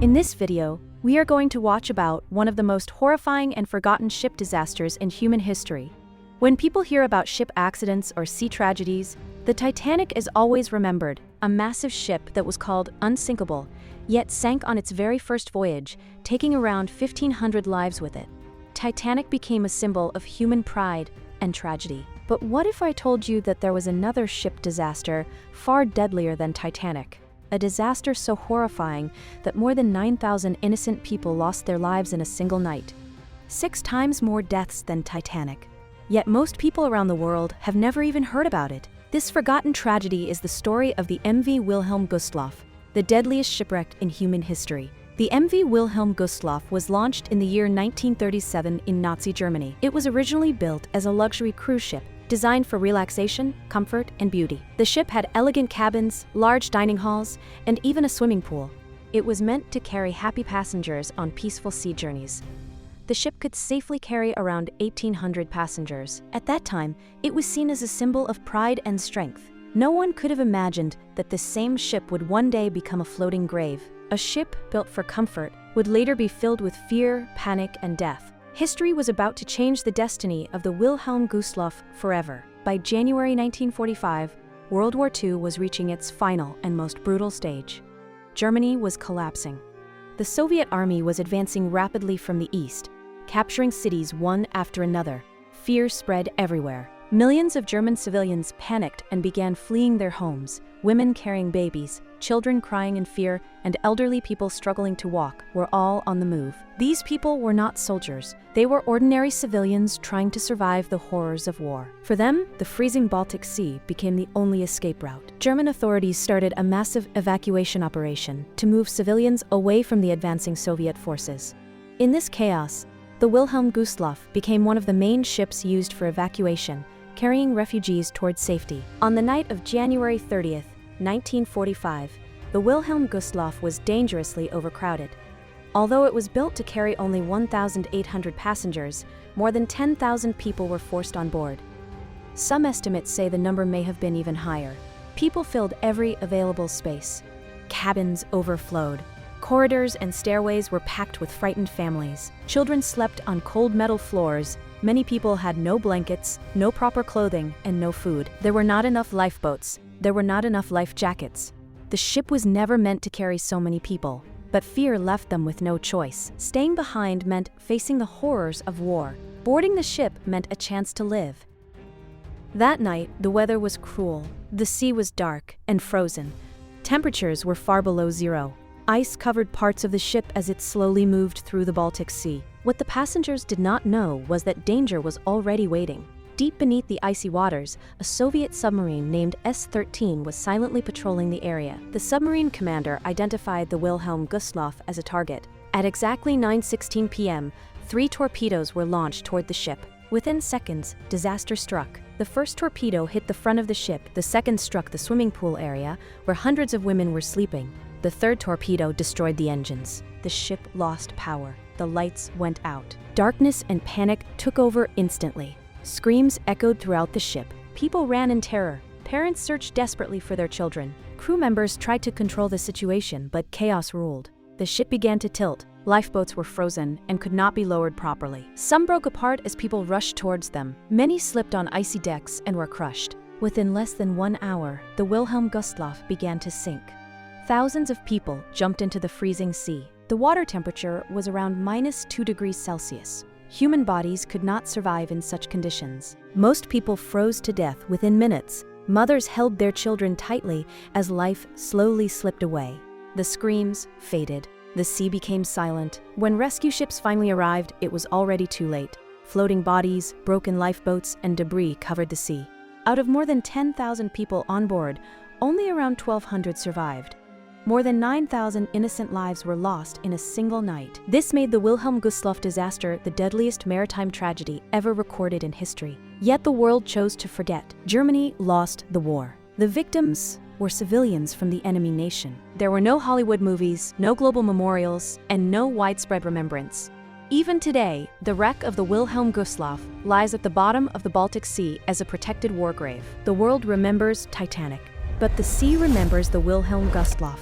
In this video, we are going to watch about one of the most horrifying and forgotten ship disasters in human history. When people hear about ship accidents or sea tragedies, the Titanic is always remembered, a massive ship that was called unsinkable, yet sank on its very first voyage, taking around 1,500 lives with it. Titanic became a symbol of human pride and tragedy. But what if I told you that there was another ship disaster far deadlier than Titanic? A disaster so horrifying that more than 9,000 innocent people lost their lives in a single night. 6 times more deaths than Titanic. Yet most people around the world have never even heard about it. This forgotten tragedy is the story of the MV Wilhelm Gustloff, the deadliest shipwreck in human history. The MV Wilhelm Gustloff was launched in the year 1937 in Nazi Germany. It was originally built as a luxury cruise ship, designed for relaxation, comfort, and beauty. The ship had elegant cabins, large dining halls, and even a swimming pool. It was meant to carry happy passengers on peaceful sea journeys. The ship could safely carry around 1,800 passengers. At that time, it was seen as a symbol of pride and strength. No one could have imagined that this same ship would one day become a floating grave. A ship built for comfort would later be filled with fear, panic, and death. History was about to change the destiny of the Wilhelm Gustloff forever. By January 1945, World War II was reaching its final and most brutal stage. Germany was collapsing. The Soviet army was advancing rapidly from the east, capturing cities one after another. Fear spread everywhere. Millions of German civilians panicked and began fleeing their homes. Women carrying babies, children crying in fear, and elderly people struggling to walk were all on the move. These people were not soldiers. They were ordinary civilians trying to survive the horrors of war. For them, the freezing Baltic Sea became the only escape route. German authorities started a massive evacuation operation to move civilians away from the advancing Soviet forces. In this chaos, the Wilhelm Gustloff became one of the main ships used for evacuation, carrying refugees towards safety. On the night of January 30th, 1945, the Wilhelm Gustloff was dangerously overcrowded. Although it was built to carry only 1,800 passengers, more than 10,000 people were forced on board. Some estimates say the number may have been even higher. People filled every available space. Cabins overflowed. Corridors and stairways were packed with frightened families. Children slept on cold metal floors. Many people had no blankets, no proper clothing, and no food. There were not enough lifeboats. There were not enough life jackets. The ship was never meant to carry so many people, but fear left them with no choice. Staying behind meant facing the horrors of war. Boarding the ship meant a chance to live. That night, the weather was cruel. The sea was dark and frozen. Temperatures were far below zero. Ice covered parts of the ship as it slowly moved through the Baltic Sea. What the passengers did not know was that danger was already waiting. Deep beneath the icy waters, a Soviet submarine named S-13 was silently patrolling the area. The submarine commander identified the Wilhelm Gustloff as a target. At exactly 9:16 p.m., 3 torpedoes were launched toward the ship. Within seconds, disaster struck. The first torpedo hit the front of the ship. The second struck the swimming pool area, where hundreds of women were sleeping. The third torpedo destroyed the engines. The ship lost power. The lights went out. Darkness and panic took over instantly. Screams echoed throughout the ship. People ran in terror. Parents searched desperately for their children. Crew members tried to control the situation, but chaos ruled. The ship began to tilt. Lifeboats were frozen and could not be lowered properly. Some broke apart as people rushed towards them. Many slipped on icy decks and were crushed. Within less than 1 hour, the Wilhelm Gustloff began to sink. Thousands of people jumped into the freezing sea. The water temperature was around -2 degrees Celsius. Human bodies could not survive in such conditions. Most people froze to death within minutes. Mothers held their children tightly as life slowly slipped away. The screams faded. The sea became silent. When rescue ships finally arrived, it was already too late. Floating bodies, broken lifeboats, and debris covered the sea. Out of more than 10,000 people on board, only around 1,200 survived. More than 9,000 innocent lives were lost in a single night. This made the Wilhelm Gustloff disaster the deadliest maritime tragedy ever recorded in history. Yet the world chose to forget. Germany lost the war. The victims were civilians from the enemy nation. There were no Hollywood movies, no global memorials, and no widespread remembrance. Even today, the wreck of the Wilhelm Gustloff lies at the bottom of the Baltic Sea as a protected war grave. The world remembers Titanic, but the sea remembers the Wilhelm Gustloff.